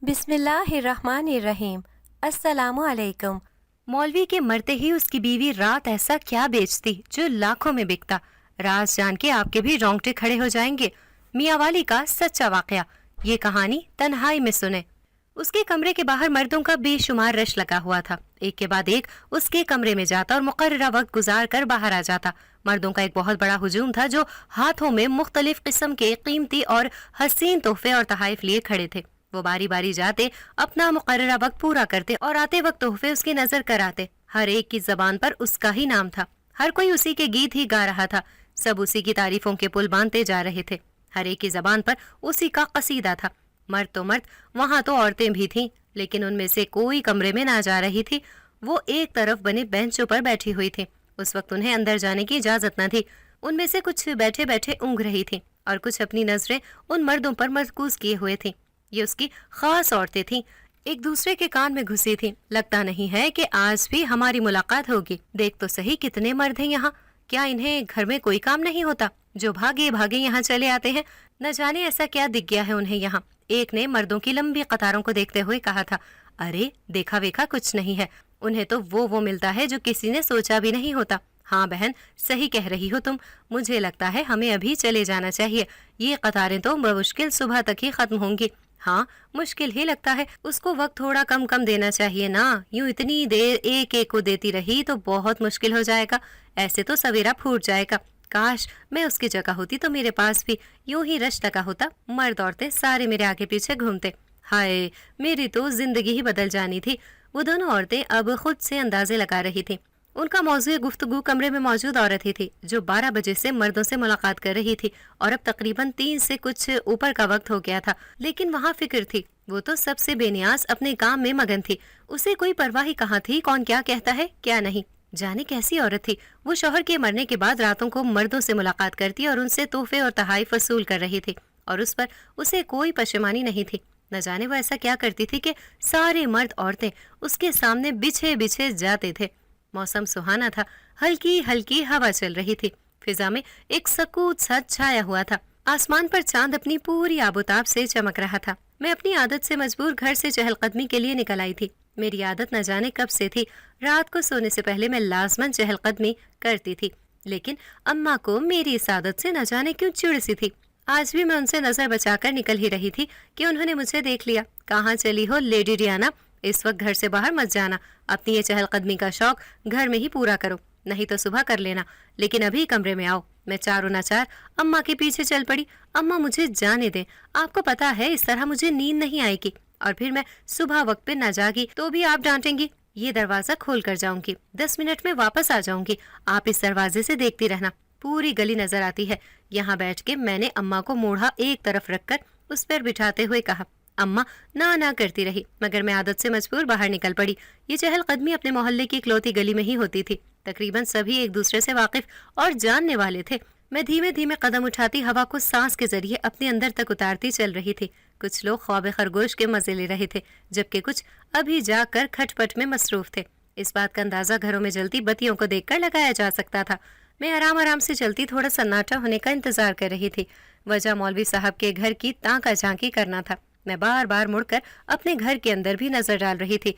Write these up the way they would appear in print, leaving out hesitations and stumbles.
بسم اللہ الرحمن الرحیم۔ السلام علیکم۔ مولوی کے مرتے ہی اس کی بیوی رات ایسا کیا بیچتی جو لاکھوں میں بکتا، راز جان کے آپ کے بھی رونگٹے کھڑے ہو جائیں گے۔ میاں والی کا سچا واقعہ، یہ کہانی تنہائی میں سنے۔ اس کے کمرے کے باہر مردوں کا بے شمار رش لگا ہوا تھا، ایک کے بعد ایک اس کے کمرے میں جاتا اور مقررہ وقت گزار کر باہر آ جاتا۔ مردوں کا ایک بہت بڑا ہجوم تھا جو ہاتھوں میں مختلف قسم کے قیمتی اور حسین تحفے اور تحائف لیے کھڑے تھے۔ وہ باری باری جاتے، اپنا مقررہ وقت پورا کرتے اور آتے وقت تحفے اس کی نظر کراتے۔ ہر ایک کی زبان پر اس کا ہی نام تھا، ہر کوئی اسی کے گیت ہی گا رہا تھا، سب اسی کی تعریفوں کے پل باندھتے جا رہے تھے، ہر ایک کی زبان پر اسی کا قصیدہ تھا۔ مرد تو مرد، وہاں تو عورتیں بھی تھیں، لیکن ان میں سے کوئی کمرے میں نہ جا رہی تھی۔ وہ ایک طرف بنے بینچوں پر بیٹھی ہوئی تھی، اس وقت انہیں اندر جانے کی اجازت نہ تھی۔ ان میں سے کچھ بیٹھے بیٹھے اونگھ رہی تھیں اور کچھ اپنی نظریں ان مردوں پر مرکوز کیے ہوئے تھیں۔ یہ اس کی خاص عورتیں تھیں، ایک دوسرے کے کان میں گھسی تھیں۔ لگتا نہیں ہے کہ آج بھی ہماری ملاقات ہوگی، دیکھ تو صحیح کتنے مرد ہیں یہاں، کیا انہیں گھر میں کوئی کام نہیں ہوتا جو بھاگے بھاگے یہاں چلے آتے ہیں؟ نہ جانے ایسا کیا دکھ گیا ہے انہیں یہاں۔ ایک نے مردوں کی لمبی قطاروں کو دیکھتے ہوئے کہا تھا، ارے دیکھا ویکھا کچھ نہیں ہے، انہیں تو وہ ملتا ہے جو کسی نے سوچا بھی نہیں ہوتا۔ ہاں بہن، صحیح کہہ رہی ہو تم، مجھے لگتا ہے ہمیں ابھی چلے جانا چاہیے، یہ قطاریں تو بمشکل صبح تک ہی ختم ہوں گی۔ ہاں مشکل ہی لگتا ہے، اس کو وقت تھوڑا کم دینا چاہیے نا، یوں اتنی دیر ایک ایک کو دیتی رہی تو بہت مشکل ہو جائے گا، ایسے تو سویرا پھوٹ جائے گا۔ کاش میں اس کی جگہ ہوتی تو میرے پاس بھی یوں ہی رش لگا ہوتا، مرد عورتیں سارے میرے آگے پیچھے گھومتے۔ ہائے، میری تو زندگی ہی بدل جانی تھی۔ وہ دونوں عورتیں اب خود سے اندازے لگا رہی تھیں۔ ان کا موضوع گفتگو کمرے میں موجود عورت ہی تھی جو 12 بجے سے مردوں سے ملاقات کر رہی تھی، اور اب تقریباً 3 سے کچھ اوپر کا وقت ہو گیا تھا، لیکن وہاں فکر تھی۔ وہ تو سب سے بے نیاز اپنے کام میں مگن تھی، اسے کوئی پرواہ ہی کہاں تھی کون کیا کہتا ہے کیا نہیں۔ جانے کیسی عورت تھی وہ، شوہر کے مرنے کے بعد راتوں کو مردوں سے ملاقات کرتی اور ان سے تحفے اور تحائف وصول کر رہی تھی، اور اس پر اسے کوئی پشیمانی نہیں تھی۔ نہ جانے وہ ایسا کیا کرتی تھی کہ سارے مرد عورتیں اس کے سامنے بچھے بچھے جاتے تھے۔ موسم سہانا تھا، ہلکی ہلکی ہوا چل رہی تھی، فضا میں ایک سکوت سا چھایا ہوا تھا، آسمان پر چاند اپنی پوری آب و تاب سے چمک رہا تھا۔ میں اپنی عادت سے مجبور گھر سے چہل قدمی کے لیے نکل آئی تھی۔ میری عادت نہ جانے کب سے تھی، رات کو سونے سے پہلے میں لازماً چہل قدمی کرتی تھی، لیکن اماں کو میری اس عادت سے نہ جانے کیوں چڑ سی تھی۔ آج بھی میں ان سے نظر بچا کر نکل ہی رہی تھی کہ انہوں نے مجھے دیکھ لیا۔ کہاں چلی ہو لیڈی ڈیانا، اس وقت گھر سے باہر مت جانا، اپنی یہ چہل قدمی کا شوق گھر میں ہی پورا کرو، نہیں تو صبح کر لینا، لیکن ابھی کمرے میں آؤ۔ میں چاروں نہ چار اماں کے پیچھے چل پڑی۔ اماں مجھے جانے دیں، آپ کو پتا ہے اس طرح مجھے نیند نہیں آئے گی، اور پھر میں صبح وقت پہ نہ جاگی تو بھی آپ ڈانٹیں گی۔ یہ دروازہ کھول کر جاؤں گی، 10 منٹ میں واپس آ جاؤں گی، آپ اس دروازے سے دیکھتی رہنا، پوری گلی نظر آتی ہے۔ یہاں بیٹھ کے میں نے اماں کو موڑھا ایک طرف رکھ کر اس پر بٹھاتے ہوئے کہا۔ اماں نہ کرتی رہی، مگر میں عادت سے مجبور باہر نکل پڑی۔ یہ چہل قدمی اپنے محلے کی اکلوتی گلی میں ہی ہوتی تھی، تقریباً سبھی ایک دوسرے سے واقف اور جاننے والے تھے۔ میں دھیمے دھیمے قدم اٹھاتی ہوا کو سانس کے ذریعے اپنے اندر تک اتارتی چل رہی تھی۔ کچھ لوگ خواب خرگوش کے مزے لے رہے تھے، جبکہ کچھ ابھی جا کر کھٹ پٹ میں مصروف تھے۔ اس بات کا اندازہ گھروں میں جلتی بتیوں کو دیکھ کر لگایا جا سکتا تھا۔ میں آرام سے چلتی تھوڑا سناٹا ہونے کا انتظار کر رہی تھی۔ وجہ مولوی صاحب کے گھر کی تانکا جھانکی کرنا تھا۔ میں بار بار مڑ کر اپنے گھر کے اندر بھی نظر ڈال رہی تھی۔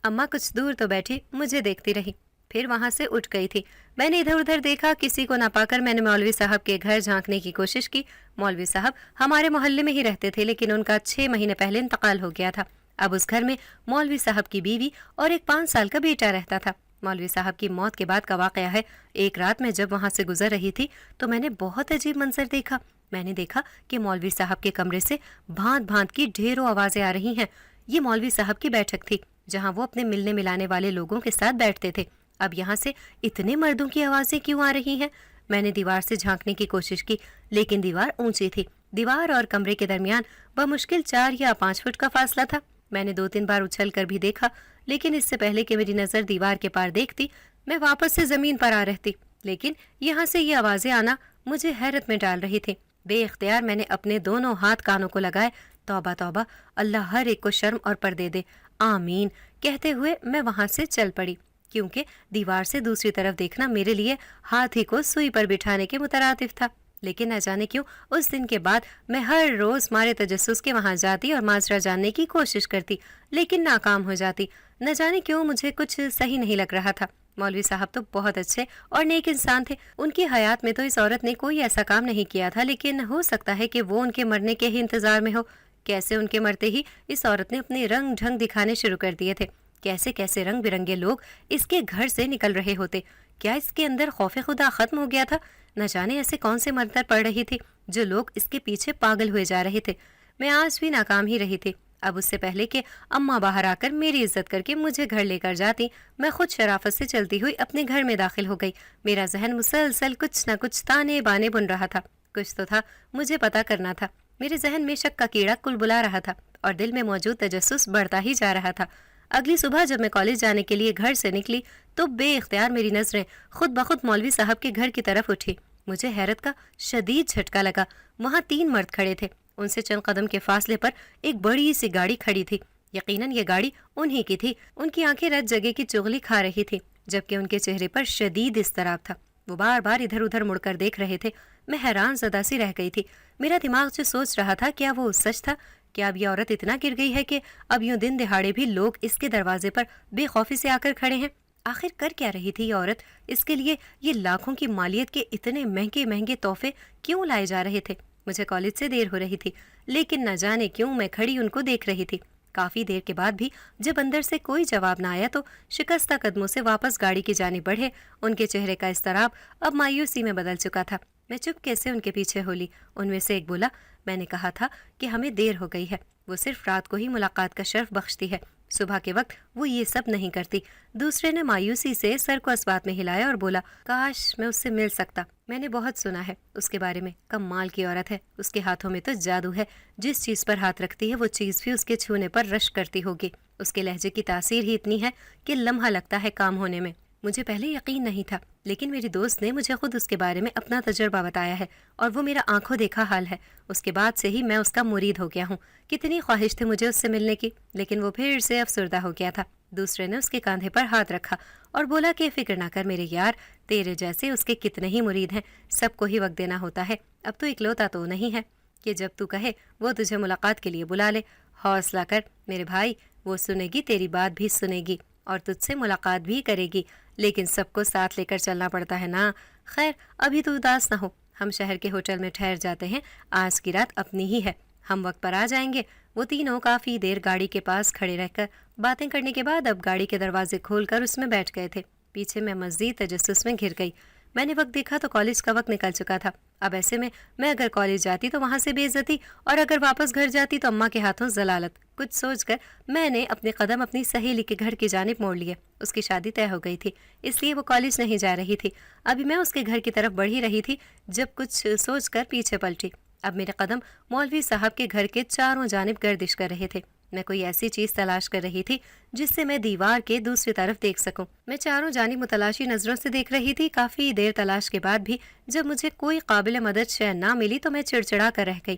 اماں کچھ دور تو بیٹھی مجھے دیکھتی رہی، پھر وہاں سے اٹھ گئی تھی۔ میں نے ادھر ادھر دیکھا، کسی کو نہ پا کر میں نے مولوی صاحب کے گھر جھانکنے کی کوشش کی۔ مولوی صاحب ہمارے محلے میں ہی رہتے تھے، لیکن ان کا 6 مہینے پہلے انتقال ہو گیا تھا۔ اب اس گھر میں مولوی صاحب کی بیوی اور ایک 5 سال کا بیٹا رہتا تھا۔ مولوی صاحب کی موت کے بعد کا واقعہ ہے۔ ایک رات میں جب وہاں سے گزر رہی تھی تو میں نے بہت عجیب منظر دیکھا۔ میں نے دیکھا کہ مولوی صاحب کے کمرے سے بھانت بھانت کی ڈھیروں آوازیں آ رہی ہیں۔ یہ مولوی صاحب کی بیٹھک تھی، جہاں وہ اپنے ملنے ملانے والے لوگوں کے ساتھ بیٹھتے تھے۔ اب یہاں سے اتنے مردوں کی آوازیں کیوں آ رہی ہیں؟ میں نے دیوار سے جھانکنے کی کوشش کی، لیکن دیوار اونچی تھی۔ دیوار اور کمرے کے درمیان بمشکل 4 یا 5 فٹ کا فاصلہ تھا۔ میں نے 2-3 بار اچھل کر بھی دیکھا، لیکن اس سے پہلے کہ میری نظر دیوار کے پار دیکھتی، میں واپس سے زمین پر آ رہتی۔ لیکن یہاں سے یہ آوازیں آنا مجھے حیرت میں ڈال رہی تھی۔ بے اختیار میں نے اپنے دونوں ہاتھ کانوں کو لگائے۔ توبہ توبہ، اللہ ہر ایک کو شرم اور پردے دے، آمین کہتے ہوئے میں وہاں سے چل پڑی، کیونکہ دیوار سے دوسری طرف دیکھنا میرے لیے ہاتھی کو سوئی پر بٹھانے کے مترادف تھا۔ لیکن نہ جانے کیوں اس دن کے بعد میں ہر روز مارے تجسس کے وہاں جاتی اور ماجرا جاننے کی کوشش کرتی، لیکن ناکام ہو جاتی۔ نہ جانے کیوں مجھے کچھ صحیح نہیں لگ رہا تھا۔ مولوی صاحب تو بہت اچھے اور نیک انسان تھے، ان کی حیات میں تو اس عورت نے کوئی ایسا کام نہیں کیا تھا، لیکن ہو سکتا ہے کہ وہ ان کے مرنے کے ہی انتظار میں ہو۔ کیسے ان کے مرتے ہی اس عورت نے اپنے رنگ ڈھنگ دکھانے شروع کر دیے تھے، کیسے کیسے رنگ برنگے لوگ اس کے گھر سے نکل رہے ہوتے۔ کیا اس کے اندر خوف خدا ختم ہو گیا تھا؟ نہ جانے ایسے کون سے منتر پڑ رہی تھی جو لوگ اس کے پیچھے پاگل ہوئے جا رہے تھے۔ میں آج بھی ناکام ہی رہی تھی۔ اب اس سے پہلے کہ اماں باہر آ کر میری عزت کر کے مجھے گھر لے کر جاتی، میں خود شرافت سے چلتی ہوئی اپنے گھر میں داخل ہو گئی۔ میرا ذہن مسلسل کچھ نہ کچھ تانے بانے بن رہا تھا۔ کچھ تو تھا، مجھے پتا کرنا تھا۔ میرے ذہن میں شک کا کیڑا کل بلا رہا تھا اور دل میں موجود تجسس بڑھتا ہی جا رہا تھا۔ اگلی صبح جب میں کالج جانے کے لیے گھر سے نکلی تو بے اختیار میری نظریں خود بخود مولوی صاحب کے گھر کی طرف اٹھی۔ مجھے حیرت کا شدید جھٹکا لگا۔ وہاں 3 مرد کھڑے تھے، ان سے چند قدم کے فاصلے پر ایک بڑی سی گاڑی کھڑی تھی۔ یقیناً یہ گاڑی انہی کی تھی۔ ان کی آنکھیں رت جگہ کی چغلی کھا رہی تھی، جبکہ ان کے چہرے پر شدید اضطراب تھا۔ وہ بار بار ادھر ادھر مڑ کر دیکھ رہے تھے۔ میں حیران زدہ سی رہ گئی تھی۔ میرا دماغ جو سوچ رہا تھا کیا وہ سچ تھا؟ کیا اب یہ عورت اتنا گر گئی ہے کہ اب یوں دن دہاڑے بھی لوگ اس کے دروازے پر بے خوفی سے آ کر کھڑے ہیں؟ آخر کر کیا رہی تھی یہ عورت؟ اس کے لیے یہ لاکھوں کی مالیت کے اتنے مہنگے مہنگے تحفے کیوں لائے جا رہے تھے؟ مجھے کالج سے دیر ہو رہی تھی، لیکن نہ جانے کیوں میں کھڑی ان کو دیکھ رہی تھی۔ کافی دیر کے بعد بھی جب اندر سے کوئی جواب نہ آیا تو شکستہ قدموں سے واپس گاڑی کی جانب بڑھے۔ ان کے چہرے کا اضطراب اب مایوسی میں بدل چکا تھا۔ میں چپکے سے ان کے پیچھے ہو لی۔ ان میں سے ایک بولا، میں نے کہا تھا کہ ہمیں دیر ہو گئی ہے، وہ صرف رات کو ہی ملاقات کا شرف بخشتی ہے، صبح کے وقت وہ یہ سب نہیں کرتی۔ دوسرے نے مایوسی سے سر کو اسبات میں ہلایا اور بولا، کاش میں اس سے مل سکتا۔ میں نے بہت سنا ہے اس کے بارے میں، کمال کی عورت ہے، اس کے ہاتھوں میں تو جادو ہے، جس چیز پر ہاتھ رکھتی ہے وہ چیز بھی اس کے چھونے پر رشک کرتی ہوگی۔ اس کے لہجے کی تاثیر ہی اتنی ہے کہ لمحہ لگتا ہے کام ہونے میں۔ مجھے پہلے یقین نہیں تھا، لیکن میری دوست نے مجھے خود اس کے بارے میں اپنا تجربہ بتایا ہے اور وہ میرا آنکھوں دیکھا حال ہے۔ اس کے بعد سے ہی میں اس کا مرید ہو گیا ہوں۔ کتنی خواہش تھی مجھے اس سے ملنے کی، لیکن وہ پھر سے افسردہ ہو گیا تھا۔ دوسرے نے اس کے کاندھے پر ہاتھ رکھا اور بولا کہ فکر نہ کر میرے یار، تیرے جیسے اس کے کتنے ہی مرید ہیں، سب کو ہی وقت دینا ہوتا ہے، اب تو اکلوتا تو نہیں ہے کہ جب تو کہے وہ تجھے ملاقات کے لیے بلا لے۔ حوصلہ کر میرے بھائی، وہ سنے گی، تیری بات بھی سنے گی اور تجھ سے ملاقات بھی کرے گی، لیکن سب کو ساتھ لے کر چلنا پڑتا ہے نا۔ خیر ابھی تو اداس نہ ہو، ہم شہر کے ہوٹل میں ٹھہر جاتے ہیں، آج کی رات اپنی ہی ہے، ہم وقت پر آ جائیں گے۔ وہ تینوں کافی دیر گاڑی کے پاس کھڑے رہ کر باتیں کرنے کے بعد اب گاڑی کے دروازے کھول کر اس میں بیٹھ گئے تھے۔ پیچھے میں مزید تجسس میں گھر گئی۔ میں نے وقت دیکھا تو کالج کا وقت نکل چکا تھا۔ اب ایسے میں اگر کالج جاتی تو وہاں سے بے عزتی، اور اگر واپس گھر جاتی تو اماں کے ہاتھوں ضلالت۔ کچھ سوچ کر میں نے اپنے قدم اپنی سہیلی کے گھر کی جانب موڑ لیے۔ اس کی شادی طے ہو گئی تھی، اس لیے وہ کالج نہیں جا رہی تھی۔ ابھی میں اس کے گھر کی طرف بڑھ ہی رہی تھی جب کچھ سوچ کر پیچھے پلٹی۔ اب میرے قدم مولوی صاحب کے گھر کے چاروں جانب گردش کر رہے تھے۔ میں کوئی ایسی چیز تلاش کر رہی تھی جس سے میں دیوار کے دوسری طرف دیکھ سکوں۔ میں چاروں جانب متلاشی نظروں سے دیکھ رہی تھی۔ کافی دیر تلاش کے بعد بھی جب مجھے کوئی قابل مدد شے نہ ملی تو میں چڑچڑا کر رہ گئی۔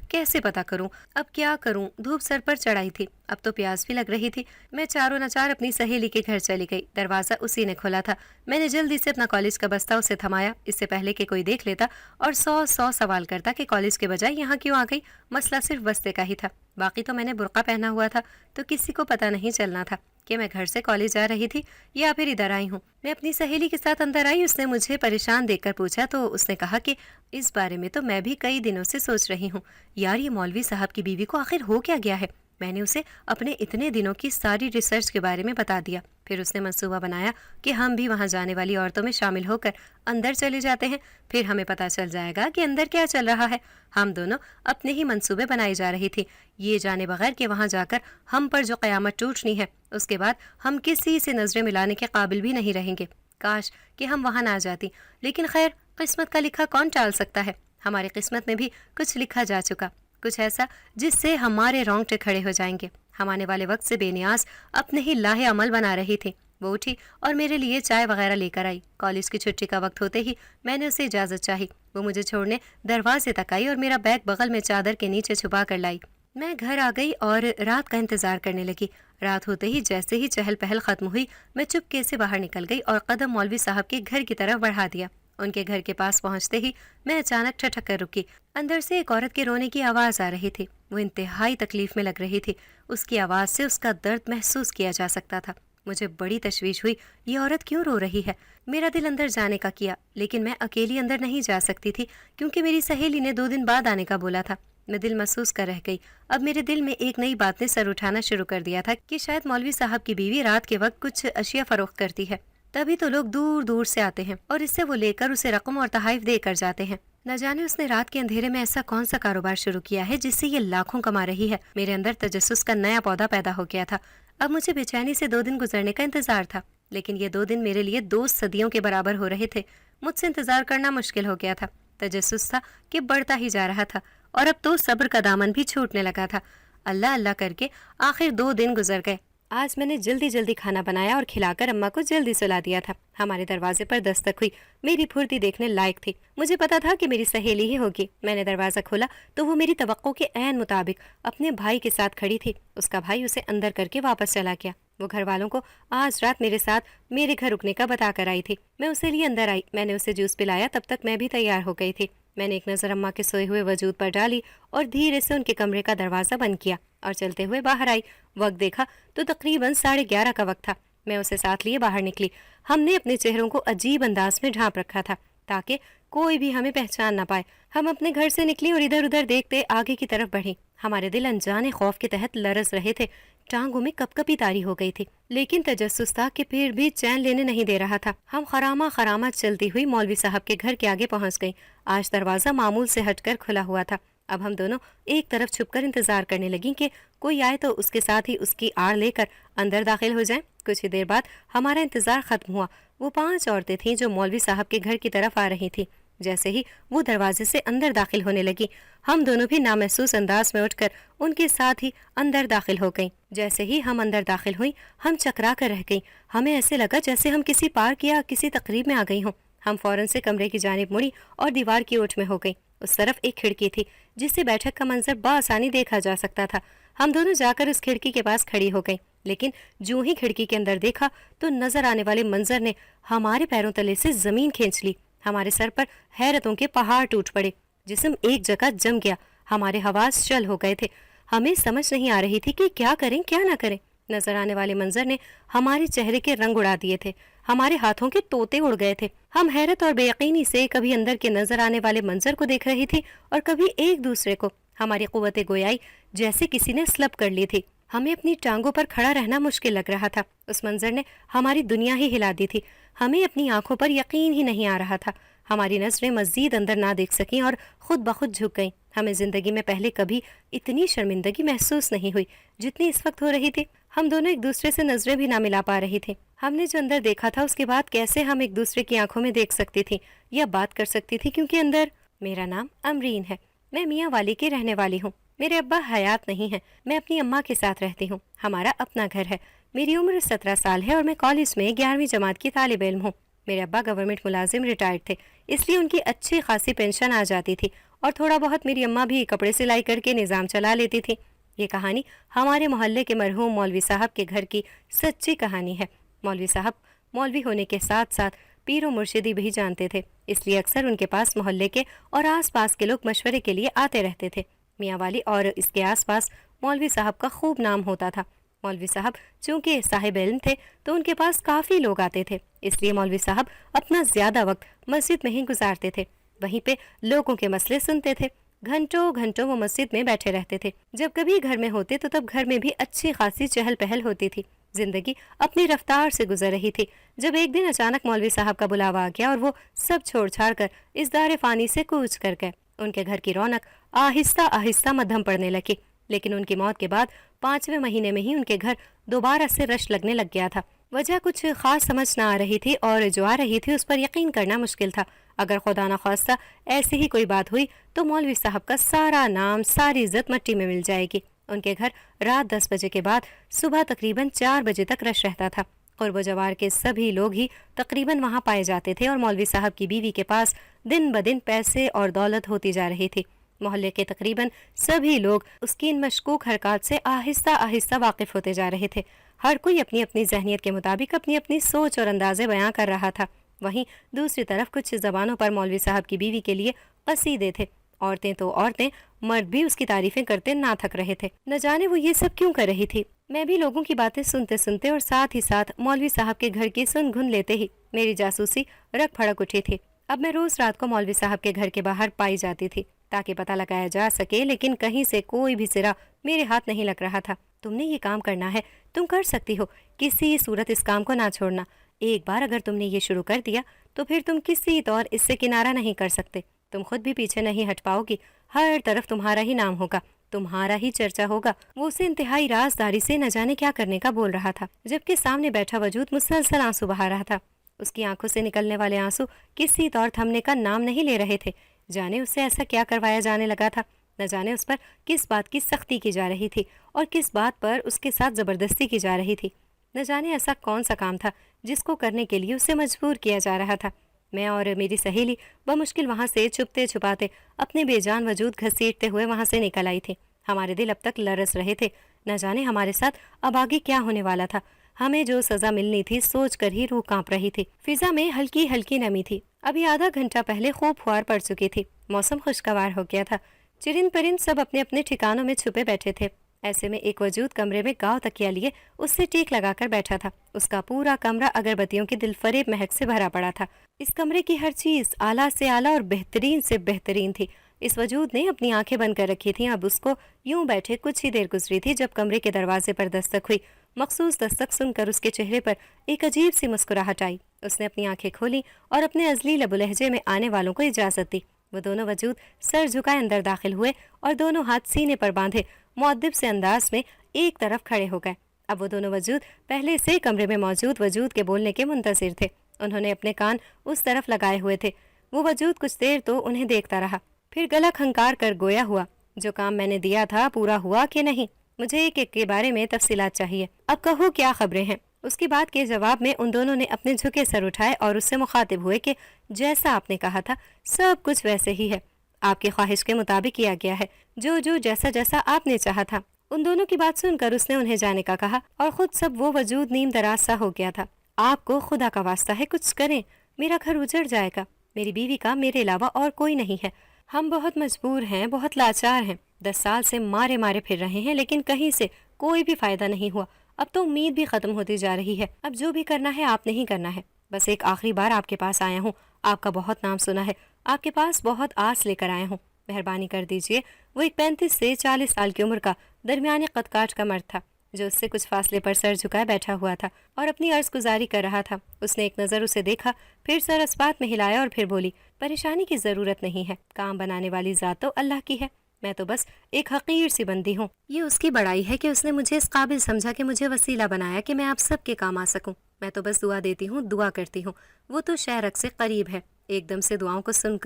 کیسے پتا کروں، اب کیا کروں؟ دھوپ سر پر چڑھائی تھی، اب تو پیاس بھی لگ رہی تھی۔ میں چاروں ناچار اپنی سہیلی کے گھر چلی گئی۔ دروازہ اسی نے کھولا تھا۔ میں نے جلدی سے اپنا کالج کا بستہ اسے تھمایا، اس سے پہلے کہ کوئی دیکھ لیتا اور 100 سوال کرتا کہ کالج کے بجائے یہاں کیوں آ گئی۔ مسئلہ صرف بستے کا ہی تھا، باقی تو میں نے برقع پہنا ہوا تھا تو کسی کو پتہ نہیں چلنا تھا کہ میں گھر سے کالج جا رہی تھی یا پھر ادھر آئی ہوں۔ میں اپنی سہیلی کے ساتھ اندر آئی۔ اس نے مجھے پریشان دیکھ کر پوچھا تو اس نے کہا کہ اس بارے میں تو میں بھی کئی دنوں سے سوچ رہی ہوں یار، یہ مولوی صاحب کی بیوی کو آخر ہو کیا گیا ہے؟ میں نے اسے اپنے اتنے دنوں کی ساری ریسرچ کے بارے میں بتا دیا۔ پھر اس نے منصوبہ بنایا کہ ہم بھی وہاں جانے والی عورتوں میں شامل ہو کر اندر چلے جاتے ہیں، پھر ہمیں پتہ چل جائے گا کہ اندر کیا چل رہا ہے۔ ہم دونوں اپنے ہی منصوبے بنائی جا رہی تھی، یہ جانے بغیر کہ وہاں جا کر ہم پر جو قیامت ٹوٹنی ہے اس کے بعد ہم کسی سے نظریں ملانے کے قابل بھی نہیں رہیں گے۔ کاش کہ ہم وہاں نہ جاتی، لیکن خیر قسمت کا لکھا کون ٹال سکتا ہے؟ ہماری قسمت میں بھی کچھ لکھا جا چکا، کچھ ایسا جس سے ہمارے رونگٹے کھڑے ہو جائیں گے۔ ہم آنے والے وقت سے بے نیاز اپنے ہی لاہ عمل بنا رہی تھی۔ وہ اٹھی اور میرے لیے چائے وغیرہ لے کر آئی۔ کالج کی چھٹی کا وقت ہوتے ہی میں نے اسے اجازت چاہی۔ وہ مجھے چھوڑنے دروازے تک آئی اور میرا بیگ بغل میں چادر کے نیچے چھپا کر لائی۔ میں گھر آ گئی اور رات کا انتظار کرنے لگی۔ رات ہوتے ہی جیسے ہی چہل پہل ختم ہوئی، میں چپکے سے باہر نکل گئی اور قدم مولوی صاحب کے گھر کی طرف بڑھا دیا۔ ان کے گھر کے پاس پہنچتے ہی میں اچانک ٹھٹک کر رکی۔ اندر سے ایک عورت کے رونے کی آواز آ رہی تھی۔ وہ انتہائی تکلیف میں لگ رہی تھی۔ اس کی آواز سے اس کا درد محسوس کیا جا سکتا تھا۔ مجھے بڑی تشویش ہوئی، یہ عورت کیوں رو رہی ہے؟ میرا دل اندر جانے کا کیا، لیکن میں اکیلی اندر نہیں جا سکتی تھی کیونکہ میری سہیلی نے 2 دن بعد آنے کا بولا تھا۔ میں دل محسوس کر رہ گئی۔ اب میرے دل میں ایک نئی بات نے سر اٹھانا شروع کر دیا تھا کہ شاید مولوی صاحب کی بیوی رات کے وقت کچھ اشیاء فروخت کرتی ہے، تبھی تو لوگ دور دور سے آتے ہیں اور اس سے وہ لے کر اسے رقم اور تحائف دے کر جاتے ہیں۔ نہ جانے اس نے رات کے اندھیرے میں ایسا کون سا کاروبار شروع کیا ہے جس سے یہ لاکھوں کما رہی ہے۔ میرے اندر تجسس کا نیا پودا پیدا ہو گیا تھا۔ اب مجھے بے چینی سے 2 دن گزرنے کا انتظار تھا، لیکن یہ 2 دن میرے لیے 2 صدیوں کے برابر ہو رہے تھے۔ مجھ سے انتظار کرنا مشکل ہو گیا تھا۔ تجسس تھا کہ بڑھتا ہی جا رہا تھا اور اب تو صبر کا دامن بھی چھوٹنے لگا تھا۔ اللہ اللہ کر کے آخر 2 دن گزر گئے۔ آج میں نے جلدی کھانا بنایا اور کھلا کر اماں کو جلدی سلا دیا تھا۔ ہمارے دروازے پر دستک ہوئی۔ میری پھرتی دیکھنے لائق تھی۔ مجھے پتا تھا کہ میری سہیلی ہی ہوگی۔ میں نے دروازہ کھولا تو وہ میری توقع کے عین مطابق اپنے بھائی کے ساتھ کھڑی تھی۔ اس کا بھائی اسے اندر کر کے واپس چلا گیا۔ وہ گھر والوں کو آج رات میرے ساتھ میرے گھر رکنے کا بتا کر آئی تھی۔ میں اسے لیے اندر آئی۔ میں نے اسے جوس پلایا، تب تک میں بھی تیار ہو گئی تھی۔ میں نے ایک نظر اماں کے سوئے ہوئے وجود پر ڈالی اور دھیرے سے ان کے کمرے کا دروازہ بند کیا اور چلتے ہوئے باہر آئی۔ وقت دیکھا تو تقریباً 11:30 کا وقت تھا۔ میں اسے ساتھ لیے باہر نکلی۔ ہم نے اپنے چہروں کو عجیب انداز میں ڈھانپ رکھا تھا تاکہ کوئی بھی ہمیں پہچان نہ پائے۔ ہم اپنے گھر سے نکلی اور ادھر ادھر دیکھتے آگے کی طرف بڑھی۔ ہمارے دل انجانے خوف کے تحت لرز رہے تھے۔ ٹانگوں میں کپ کپی تاری ہو گئی تھی، لیکن تجسس تھا کہ پھر بھی چین لینے نہیں دے رہا تھا۔ ہم خرامہ چلتی ہوئی مولوی صاحب کے گھر کے آگے پہنچ گئی۔ آج دروازہ معمول سے ہٹ کر کھلا ہوا تھا۔ اب ہم دونوں ایک طرف چھپ کر انتظار کرنے لگیں کہ کوئی آئے تو اس کے ساتھ ہی اس کی آڑ لے کر اندر داخل ہو جائیں۔ کچھ ہی دیر بعد ہمارا انتظار ختم ہوا۔ وہ 5 عورتیں تھیں جو مولوی صاحب کے گھر کی طرف آ رہی تھیں۔ جیسے ہی وہ دروازے سے اندر داخل ہونے لگی، ہم دونوں بھی نامحسوس انداز میں اٹھ کر ان کے ساتھ ہی اندر داخل ہو گئیں۔ جیسے ہی ہم اندر داخل ہوئیں، ہم چکرا کر رہ گئیں۔ ہمیں ایسے لگا جیسے ہم کسی پارک یا کسی تقریب میں آ گئی ہوں۔ ہم فوراً سے کمرے کی جانب مڑی اور دیوار کی اوٹ میں ہو گئیں۔ اس طرف ایک کھڑکی تھی جس سے بیٹھک کا منظر بآسانی دیکھا جا سکتا تھا۔ ہم دونوں جا کر اس کھڑکی کے پاس کھڑی ہو گئیں، لیکن جو ہی کھڑکی کے اندر دیکھا تو نظر آنے والے منظر نے ہمارے پیروں تلے سے زمین کھینچ لی۔ ہمارے سر پر حیرتوں کے پہاڑ ٹوٹ پڑے۔ جسم ایک جگہ جم گیا۔ ہمارے حواس شل ہو گئے تھے۔ ہمیں سمجھ نہیں آ رہی تھی کہ کیا کریں کیا نہ کریں۔ نظر آنے والے منظر نے ہمارے چہرے کے رنگ اڑا دیے تھے۔ ہمارے ہاتھوں کے طوطے اڑ گئے تھے۔ ہم حیرت اور بے یقینی سے کبھی اندر کے نظر آنے والے منظر کو دیکھ رہی تھی اور کبھی ایک دوسرے کو۔ ہماری قوت گویائی جیسے کسی نے سلب کر لی تھی۔ ہمیں اپنی ٹانگوں پر کھڑا رہنا مشکل لگ رہا تھا۔ اس منظر نے ہماری دنیا ہی ہلا دی تھی۔ ہمیں اپنی آنکھوں پر یقین ہی نہیں آ رہا تھا۔ ہماری نظریں مزید اندر نہ دیکھ سکیں اور خود بخود جھک گئیں۔ ہمیں زندگی میں پہلے کبھی اتنی شرمندگی محسوس نہیں ہوئی جتنی اس وقت ہو رہی تھی۔ ہم دونوں ایک دوسرے سے نظریں بھی نہ ملا پا رہی تھیں۔ ہم نے جو اندر دیکھا تھا اس کے بعد کیسے ہم ایک دوسرے کی آنکھوں میں دیکھ سکتی تھی یا بات کر سکتی تھی، کیونکہ اندر میرا نام امرین ہے۔ میں میاں والی کی رہنے والی ہوں۔ میرے ابا حیات نہیں ہیں۔ میں اپنی اماں کے ساتھ رہتی ہوں۔ ہمارا اپنا گھر ہے۔ میری عمر 17 سال ہے اور میں کالج میں 11ویں جماعت کی طالب علم ہوں۔ میرے ابا گورنمنٹ ملازم ریٹائرڈ تھے، اس لیے ان کی اچھی خاصی پینشن آ جاتی تھی اور تھوڑا بہت میری اماں بھی کپڑے سلائی کر کے نظام چلا لیتی تھی۔ یہ کہانی ہمارے محلے کے مرحوم مولوی صاحب کے گھر کی سچی کہانی ہے۔ مولوی صاحب مولوی ہونے کے ساتھ ساتھ پیر و مرشدی بھی جانتے تھے، اس لیے اکثر ان کے پاس محلے کے اور آس پاس کے لوگ مشورے کے لیے آتے رہتے تھے۔ میاں والی اور اس کے آس پاس مولوی صاحب کا خوب نام ہوتا تھا۔ مولوی صاحب چونکہ صاحب علم تھے تو ان کے پاس کافی لوگ آتے تھے، اس لیے مولوی صاحب اپنا زیادہ وقت مسجد میں ہی گزارتے تھے۔ وہیں پہ لوگوں کے مسئلے سنتے تھے۔ گھنٹوں وہ مسجد میں بیٹھے رہتے تھے۔ جب کبھی گھر میں ہوتے تو تب گھر میں بھی اچھی خاصی چہل پہل ہوتی تھی۔ زندگی اپنی رفتار سے گزر رہی تھی جب ایک دن اچانک مولوی صاحب کا بلاوا آ گیا اور وہ سب چھوڑ چھاڑ کر اس دار فانی سے کوچ کر گئے۔ ان کے گھر کی رونق آہستہ آہستہ مدھم پڑنے لگی، لیکن ان کی موت کے بعد 5ویں مہینے میں ہی ان کے گھر دوبارہ سے رش لگنے لگ گیا تھا۔ وجہ کچھ خاص سمجھ نہ آ رہی تھی اور جو آ رہی تھی اس پر یقین کرنا مشکل تھا۔ اگر خدا نخواستہ ایسی ہی کوئی بات ہوئی تو مولوی صاحب کا سارا نام ساری عزت مٹی میں مل جائے گی۔ ان کے گھر رات 10 بجے کے بعد صبح تقریباً 4 بجے تک رش رہتا تھا۔ قرب و جوار کے سبھی لوگ ہی تقریباً وہاں پائے جاتے تھے اور مولوی صاحب کی بیوی کے پاس دن بدن پیسے اور دولت ہوتی جا رہی تھی۔ محلے کے تقریباً سبھی لوگ اس کی ان مشکوک حرکات سے آہستہ آہستہ واقف ہوتے جا رہے تھے۔ ہر کوئی اپنی اپنی ذہنیت کے مطابق اپنی اپنی سوچ اور اندازے بیان کر رہا تھا۔ وہیں دوسری طرف کچھ زبانوں پر مولوی صاحب کی بیوی کے لیے قصیدے تھے۔ عورتیں تو عورتیں، مرد بھی اس کی تعریفیں کرتے نہ تھک رہے تھے۔ نہ جانے وہ یہ سب کیوں کر رہی تھی۔ میں بھی لوگوں کی باتیں سنتے سنتے اور ساتھ ہی ساتھ مولوی صاحب کے گھر کی سن گھن لیتے ہی میری جاسوسی رگ پھڑک اٹھی تھی۔ اب میں روز رات کو مولوی صاحب کے گھر کے باہر پائی جاتی تھی تاکہ پتہ لگایا جا سکے، لیکن کہیں سے کوئی بھی سرا میرے ہاتھ نہیں لگ رہا تھا۔ تم نے یہ کام کرنا ہے، تم کر سکتی ہو، کسی صورت اس کام کو نہ چھوڑنا۔ ایک بار اگر تم نے یہ شروع کر دیا تو پھر تم کسی طور اس سے کنارہ نہیں کر سکتے۔ تم خود بھی پیچھے نہیں ہٹ پاؤ گی، ہر طرف تمہارا ہی نام ہوگا، تمہارا ہی چرچا ہوگا۔ وہ اسے انتہائی رازداری سے نہ جانے کیا کرنے کا بول رہا تھا، جبکہ سامنے بیٹھا وجود مسلسل آنسو بہا رہا تھا۔ اس کی آنکھوں سے نکلنے والے آنسو کسی طور تھمنے کا نام نہیں لے رہے تھے۔ جانے اس سے ایسا کیا کروایا جانے لگا تھا، نہ جانے اس پر کس بات کی سختی کی جا رہی تھی اور کس بات پر اس کے ساتھ زبردستی کی جا رہی تھی۔ نہ جانے ایسا کون سا کام تھا جس کو کرنے کے لیے اسے مجبور کیا جا رہا تھا۔ میں اور میری سہیلی بمشکل وہاں سے چھپتے چھپاتے اپنے بے جان وجود گھسیٹتے ہوئے وہاں سے نکل آئی تھی۔ ہمارے دل اب تک لرز رہے تھے، نہ جانے ہمارے ساتھ اب آگے کیا ہونے والا تھا۔ ہمیں جو سزا ملنی تھی سوچ کر ہی روح کانپ رہی تھی۔ فضا میں ہلکی ہلکی نمی تھی، ابھی آدھا گھنٹہ پہلے خوب پھوار پڑ چکی تھی، موسم خوشگوار ہو گیا تھا، چرند پرند سب اپنے اپنے ٹھکانوں میں چھپے بیٹھے تھے۔ ایسے میں ایک وجود کمرے میں گاؤ تکیا لیے اس سے ٹیک لگا کر بیٹھا تھا۔ اس کا پورا کمرہ اگربتیوں کی دل فریب مہک سے بھرا پڑا تھا۔ اس کمرے کی ہر چیز اعلیٰ سے اعلیٰ اور بہترین سے بہترین تھی۔ اس وجود نے اپنی آنکھیں بند کر رکھی تھیں۔ اب اس کو یوں بیٹھے کچھ ہی دیر گزری تھی جب کمرے کے دروازے پر دستک ہوئی۔ مخصوص دستک سن کر اس کے چہرے پر ایک عجیب سی مسکراہٹ آئی۔ اس نے اپنی آنکھیں کھولی اور اپنے ازلی لب و لہجے میں آنے والوں کو اجازت دی۔ وہ دونوں وجود سر جھکائے اندر داخل ہوئے اور دونوں ہاتھ سینے پر باندھے مؤدب سے انداز میں ایک طرف کھڑے ہو گئے۔ اب وہ دونوں وجود پہلے سے کمرے میں موجود وجود کے بولنے کے منتظر تھے۔ انہوں نے اپنے کان اس طرف لگائے ہوئے تھے۔ وہ وجود کچھ دیر تو انہیں دیکھتا رہا، پھر گلا کھنکار کر گویا ہوا، جو کام میں نے دیا تھا پورا ہوا کہ نہیں؟ مجھے ایک ایک کے بارے میں تفصیلات چاہیے، اب کہو کیا خبریں ہیں؟ اس کی بات کے جواب میں ان دونوں نے اپنے جھکے سر اٹھائے اور اس سے مخاطب ہوئے کہ جیسا آپ نے کہا تھا سب کچھ ویسے ہی ہے، آپ کی خواہش کے مطابق کیا گیا ہے، جو جیسا جیسا آپ نے چاہا تھا۔ ان دونوں کی بات سن کر اس نے انہیں جانے کا کہا اور خود سب وہ وجود نیم دراز سا ہو گیا تھا۔ آپ کو خدا کا واسطہ ہے کچھ کریں، میرا گھر اجڑ جائے گا، میری بیوی کا میرے علاوہ اور کوئی نہیں ہے، ہم بہت مجبور ہیں، بہت لاچار ہیں، 10 سال سے مارے مارے پھر رہے ہیں لیکن کہیں سے کوئی بھی فائدہ نہیں ہوا، اب تو امید بھی ختم ہوتی جا رہی ہے، اب جو بھی کرنا ہے آپ نے ہی کرنا ہے، بس ایک آخری بار آپ کے پاس آیا ہوں، آپ کا بہت نام سنا ہے، آپ کے پاس بہت آس لے کر آیا ہوں، مہربانی کر دیجئے۔ وہ ایک 35 سے 40 سال کی عمر کا درمیانے قد کاٹ کا مرد تھا جو اس سے کچھ فاصلے پر سر جھکائے بیٹھا ہوا تھا اور اپنی عرض گزاری کر رہا تھا۔ اس نے ایک نظر اسے دیکھا، پھر سر اسبات میں ہلایا اور پھر بولی، پریشانی کی ضرورت نہیں ہے، کام بنانے والی ذات تو اللہ کی ہے، میں تو بس ایک حقیر سی بندی ہوں۔ یہ اس کی بڑائی ہے کہ اس نے مجھے اس قابل سمجھا کہ مجھے وسیلہ بنایا کہ میں آپ سب کے کام آ سکوں، میں تو بس دعا دیتی ہوں، دعا کرتی ہوں، وہ تو شہرک سے قریب ہے، ایک دم سے دعاؤں کو سن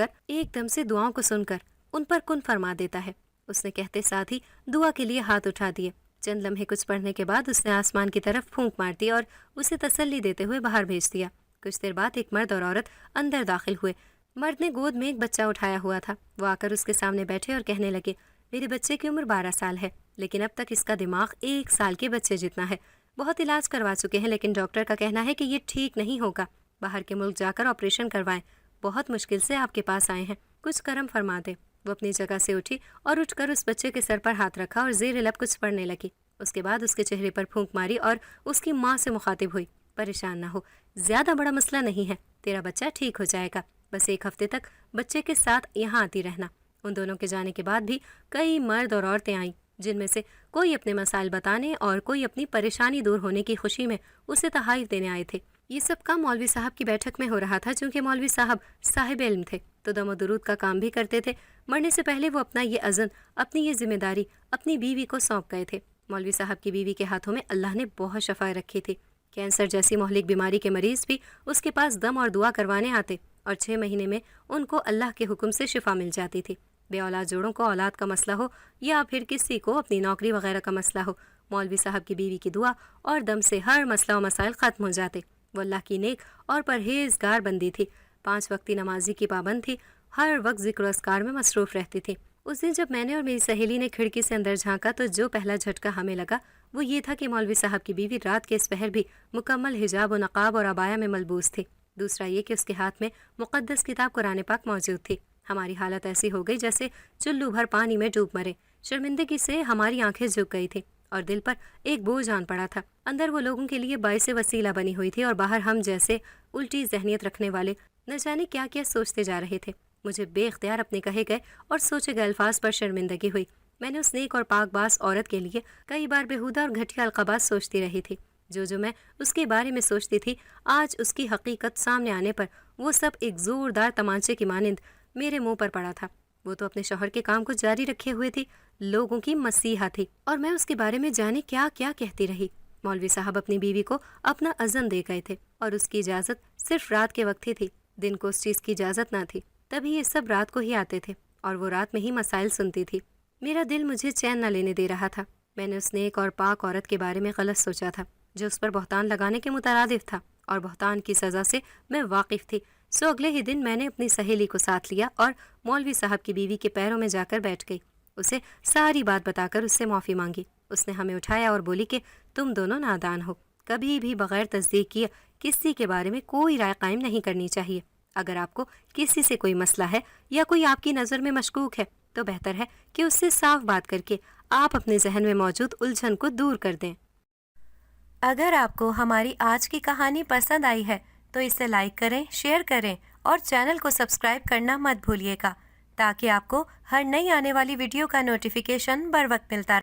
کر ان پر کن فرما دیتا ہے۔ اس نے کہتے ساتھ ہی دعا کے لیے ہاتھ اٹھا دیے۔ چند لمحے کچھ پڑھنے کے بعد اس نے آسمان کی طرف پھونک مار دی اور اسے تسلی دیتے ہوئے باہر بھیج دیا۔ کچھ دیر بعد ایک مرد اور عورت اندر داخل ہوئے۔ مرد نے گود میں ایک بچہ اٹھایا ہوا تھا، وہ آ کر اس کے سامنے بیٹھے اور کہنے لگے، میرے بچے کی عمر 12 سال ہے لیکن اب تک اس کا دماغ 1 سال کے بچے جتنا ہے، بہت علاج کروا چکے ہیں لیکن ڈاکٹر کا کہنا ہے کہ یہ ٹھیک نہیں ہوگا، باہر کے ملک جا کر آپریشن کروائیں، بہت مشکل سے آپ کے پاس آئے ہیں، کچھ کرم فرما دے۔ وہ اپنی جگہ سے اٹھی اور اٹھ کر اس بچے کے سر پر ہاتھ رکھا اور زیر لب کچھ پڑھنے لگی۔ اس کے بعد اس کے چہرے پر پھونک ماری اور اس کی ماں سے مخاطب ہوئی، پریشان نہ ہو، زیادہ بڑا مسئلہ نہیں ہے، تیرا بچہ ٹھیک ہو جائے گا، بس 1 ہفتے تک بچے کے ساتھ یہاں آتی رہنا۔ ان دونوں کے جانے کے بعد بھی کئی مرد اور عورتیں آئیں، جن میں سے کوئی اپنے مسائل بتانے اور کوئی اپنی پریشانی دور ہونے کی خوشی میں اسے تحائف دینے آئے تھے۔ یہ سب کام مولوی صاحب کی بیٹھک میں ہو رہا تھا، چونکہ مولوی صاحب صاحب علم تھے تو دم و درود کا کام بھی کرتے تھے۔ مرنے سے پہلے وہ اپنا یہ عزم، اپنی یہ ذمہ داری اپنی بیوی کو سونپ گئے تھے۔ مولوی صاحب کی بیوی کے ہاتھوں میں اللہ نے بہت شفا رکھی تھی۔ کینسر جیسی مہلک بیماری کے مریض بھی اس کے پاس دم اور دعا کروانے آتے اور 6 مہینے میں ان کو اللہ کے حکم سے شفا مل جاتی تھی۔ بے اولاد جوڑوں کو اولاد کا مسئلہ ہو یا پھر کسی کو اپنی نوکری وغیرہ کا مسئلہ ہو، مولوی صاحب کی بیوی کی دعا اور دم سے ہر مسئلہ و مسائل ختم ہو جاتے۔ وہ اللہ کی نیک اور پرہیزگار بندی تھی، 5 وقتی نمازی کی پابند تھی، ہر وقت ذکر و اذکار میں مصروف رہتی تھی۔ اس دن جب میں نے اور میری سہیلی نے کھڑکی سے اندر جھانکا تو جو پہلا جھٹکا ہمیں لگا وہ یہ تھا کہ مولوی صاحب کی بیوی رات کے اس پہر بھی مکمل حجاب و نقاب اور عبایا میں ملبوس تھی۔ دوسرا یہ کہ اس کے ہاتھ میں مقدس کتاب قرآن پاک موجود تھی۔ ہماری حالت ایسی ہو گئی جیسے چلو بھر پانی میں ڈوب مرے۔ شرمندگی سے ہماری آنکھیں جھک گئی تھیں اور دل پر ایک بوجھ آن پڑا تھا۔ اندر وہ لوگوں کے لیے باعث وسیلہ بنی ہوئی تھی اور باہر ہم جیسے الٹی ذہنیت رکھنے والے نہ جانے کیا کیا سوچتے جا رہے تھے۔ مجھے بے اختیار اپنے کہے گئے اور سوچے گئے الفاظ پر شرمندگی ہوئی۔ میں نے اس نیک اور پاک باز عورت کے لیے کئی بار بےہودہ اور گھٹیا القابات سوچتی رہی تھی۔ جو میں اس کے بارے میں سوچتی تھی، آج اس کی حقیقت سامنے آنے پر وہ سب ایک زوردار تمانچے کی مانند میرے منہ پر پڑا تھا۔ وہ تو اپنے شوہر کے کام کو جاری رکھے ہوئے تھی، لوگوں کی مسیحا تھی، اور میں اس کے بارے میں جانے کیا کیا کہتی رہی۔ مولوی صاحب اپنی بیوی کو اپنا اذن دے گئے تھے اور اس کی اجازت صرف رات کے وقت ہی تھی، دن کو اس چیز کی اجازت نہ تھی۔ تبھی یہ سب رات کو ہی آتے تھے اور وہ رات میں ہی مسائل سنتی تھی۔ میرا دل مجھے چین نہ لینے دے رہا تھا۔ میں نے اس نیک اور پاک عورت کے بارے میں غلط سوچا تھا جو اس پر بہتان لگانے کے مترادف تھا، اور بہتان کی سزا سے میں واقف تھی۔ سو اگلے ہی دن میں نے اپنی سہیلی کو ساتھ لیا اور مولوی صاحب کی بیوی کے پیروں میں جا کر بیٹھ گئی۔ اسے ساری بات بتا کر اس سے معافی مانگی۔ اس نے ہمیں اٹھایا اور بولی کہ تم دونوں نادان ہو، کبھی بھی بغیر تصدیق کیے کسی کے بارے میں کوئی رائے قائم نہیں کرنی چاہیے۔ اگر آپ کو کسی سے کوئی مسئلہ ہے یا کوئی آپ کی نظر میں مشکوک ہے تو بہتر ہے کہ اس سے صاف بات کر کے آپ اپنے ذہن میں موجود الجھن کو دور کر دیں۔ اگر آپ کو ہماری آج کی کہانی پسند آئی ہے تو اسے لائک کریں، شیئر کریں اور چینل کو سبسکرائب کرنا مت بھولیے گا تاکہ آپ کو ہر نئی آنے والی ویڈیو کا نوٹیفیکیشن بر وقت ملتا رہے۔